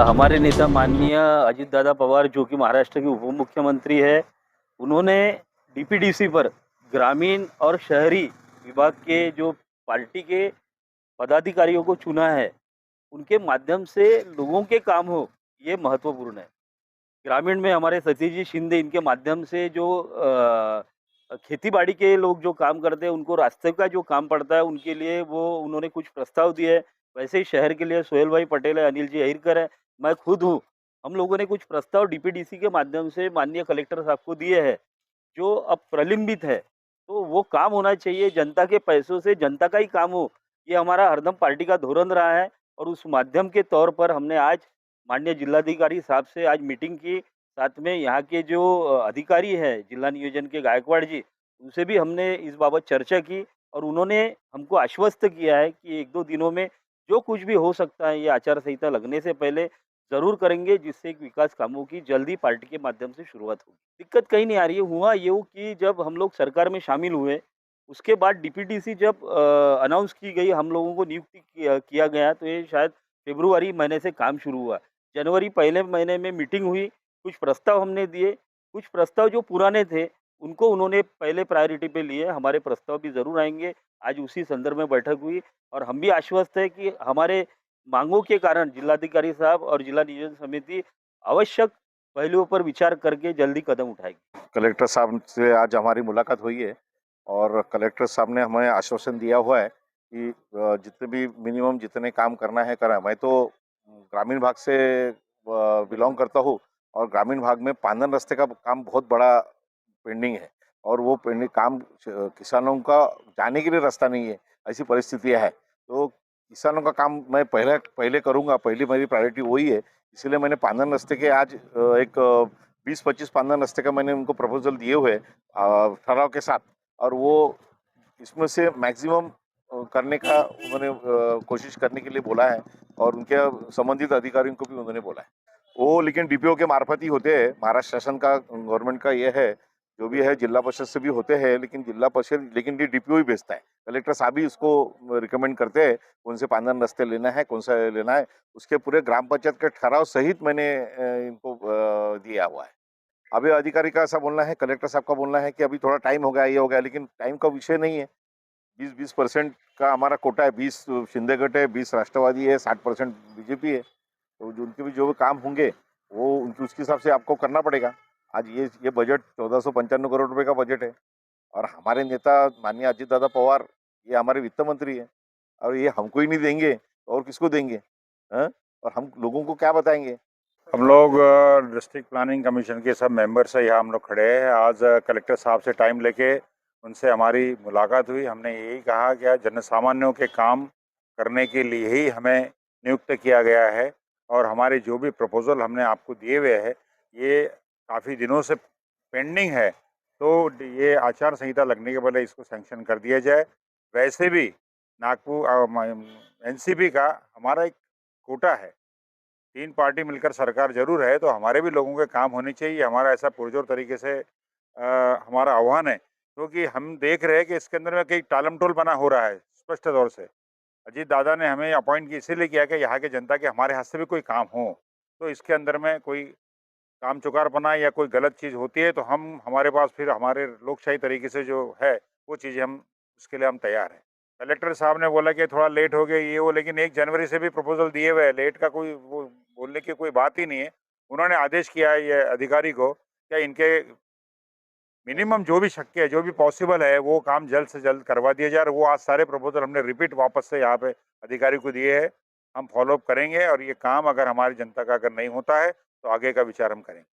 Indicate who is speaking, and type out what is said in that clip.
Speaker 1: हमारे नेता माननीय अजित दादा पवार जो कि महाराष्ट्र के उप मुख्यमंत्री है, उन्होंने डीपीडीसी पर ग्रामीण और शहरी विभाग के जो पार्टी के पदाधिकारियों को चुना है, उनके माध्यम से लोगों के काम हो, ये महत्वपूर्ण है। ग्रामीण में हमारे सतीश जी शिंदे इनके माध्यम से जो खेती-बाड़ी के लोग जो काम करते हैं, उनको रास्ते का जो काम पड़ता है, उनके लिए वो उन्होंने कुछ प्रस्ताव दिए हैं। वैसे ही शहर के लिए सोहेल भाई पटेल है, अनिल जी अहिरकर है, मैं खुद हूँ। हम लोगों ने कुछ प्रस्ताव डीपीडीसी के माध्यम से माननीय कलेक्टर साहब को दिए हैं, जो अब प्रलंबित है। तो वो काम होना चाहिए, जनता के पैसों से जनता का ही काम हो, ये हमारा हरदम पार्टी का धोरण रहा है और उस माध्यम के तौर पर हमने आज माननीय जिलाधिकारी साहब से आज मीटिंग की। साथ में यहाँ के जो अधिकारी हैं, जिला नियोजन के गायकवाड़ जी, उनसे भी हमने इस बाबत चर्चा की और उन्होंने हमको आश्वस्त किया है कि 1-2 दिनों में जो कुछ भी हो सकता है, ये आचार संहिता लगने से पहले ज़रूर करेंगे, जिससे कि विकास कामों की जल्दी पार्टी के माध्यम से शुरुआत होगी। दिक्कत कहीं नहीं आ रही है, हुआ यूँ कि जब हम लोग सरकार में शामिल हुए, उसके बाद डीपीडीसी जब अनाउंस की गई, हम लोगों को नियुक्ति किया किया गया, तो ये शायद फ़रवरी महीने से काम शुरू हुआ। जनवरी पहले महीने में मीटिंग हुई, कुछ प्रस्ताव हमने दिए, कुछ प्रस्ताव जो पुराने थे, उनको उन्होंने पहले प्रायोरिटी पे लिए, हमारे प्रस्ताव भी ज़रूर आएँगे। आज उसी संदर्भ में बैठक हुई और हम भी आश्वस्त हैं कि हमारे माँगों के कारण जिलाधिकारी साहब और जिला नियोजन समिति आवश्यक पहलुओं पर विचार करके जल्दी कदम उठाएगी।
Speaker 2: कलेक्टर साहब से आज हमारी मुलाकात हुई है और कलेक्टर साहब ने हमें आश्वासन दिया हुआ है कि जितने भी मिनिमम जितने काम करना है करें। मैं तो ग्रामीण भाग से बिलोंग करता हूँ और ग्रामीण भाग में पांदन रास्ते का काम बहुत बड़ा पेंडिंग है और वो पेंडिंग काम किसानों का जाने के लिए रास्ता नहीं है, ऐसी परिस्थितियाँ है। तो किसानों का काम मैं पहले पहले करूँगा, पहली मेरी प्रायोरिटी वही है। इसीलिए मैंने पांदन रास्ते के आज एक 20-25 पांदन रास्ते का मैंने उनको प्रपोजल दिए हुए ठहराव के साथ और वो इसमें से मैक्सिमम करने का उन्होंने कोशिश करने के लिए बोला है और उनके संबंधित अधिकारियों को भी उन्होंने बोला है। वो लेकिन डीपीओ के मार्फत ही होते हैं। महाराष्ट्र शासन का गवर्नमेंट का ये है, जो भी है जिला परिषद से भी होते हैं, लेकिन जिला परिषद लेकिन ये डीपीओ ही भेजता है। कलेक्टर साहब ही इसको रिकमेंड करते हैं, कौन से पांदन रास्ते लेना है, कौन सा लेना है। उसके पूरे ग्राम पंचायत के ठहराव सहित मैंने इनको दिया हुआ है। अभी अधिकारी का ऐसा बोलना है, कलेक्टर साहब का बोलना है कि अभी थोड़ा टाइम हो गया, ये हो गया, लेकिन टाइम का विषय नहीं है। 20-20% का हमारा कोटा है, 20 शिंदे गट है, 20 राष्ट्रवादी है, 60% बीजेपी है। तो जो उनके भी जो भी काम होंगे, वो उनके उसके हिसाब से आपको करना पड़ेगा। आज ये बजट 1495 करोड़ रुपए का बजट है और हमारे नेता माननीय अजित दादा पवार, ये हमारे वित्त मंत्री हैं और ये हमको ही नहीं देंगे, तो और किसको देंगे? हाँ? और हम लोगों को क्या बताएँगे?
Speaker 3: हम लोग डिस्ट्रिक्ट प्लानिंग कमीशन के सब मेंबर्स हैं, यहाँ हम लोग खड़े हैं। आज कलेक्टर साहब से टाइम लेके उनसे हमारी मुलाकात हुई। हमने यही कहा कि जन सामान्यों के काम करने के लिए ही हमें नियुक्त किया गया है और हमारे जो भी प्रपोजल हमने आपको दिए हुए हैं, ये काफ़ी दिनों से पेंडिंग है। तो ये आचार संहिता लगने के पहले इसको सैंक्शन कर दिया जाए। वैसे भी नागपुर एनसीपी का हमारा एक कोटा है, 3 पार्टी मिलकर सरकार ज़रूर है, तो हमारे भी लोगों के काम होने चाहिए। हमारा ऐसा पुरजोर तरीके से हमारा आह्वान है, क्योंकि हम देख रहे हैं कि इसके अंदर में कई टालमटोल बना हो रहा है, स्पष्ट तौर से। अजीत दादा ने हमें अपॉइंट इसीलिए किया कि यहाँ की जनता के हमारे हाथ से भी कोई काम हो। तो इसके अंदर में कोई कामचुकारपना या कोई गलत चीज़ होती है, तो हमारे पास फिर हमारे लोकशाही तरीके से जो है, वो चीज़ें हम उसके लिए हम तैयार हैं। कलेक्टर साहब ने बोला कि थोड़ा लेट हो गया ये वो, लेकिन 1 जनवरी से भी प्रपोज़ल दिए हुए हैं, लेट का कोई वो बोलने की कोई बात ही नहीं है। उन्होंने आदेश किया है ये अधिकारी को कि इनके मिनिमम जो भी शक्य है, जो भी पॉसिबल है, वो काम जल्द से जल्द करवा दिया जाए और वो आज सारे प्रपोज़ल हमने रिपीट वापस से यहाँ पे अधिकारी को दिए हैं। हम फ़ॉलो अप करेंगे और ये काम अगर हमारी जनता का अगर नहीं होता है, तो आगे का विचार हम करेंगे।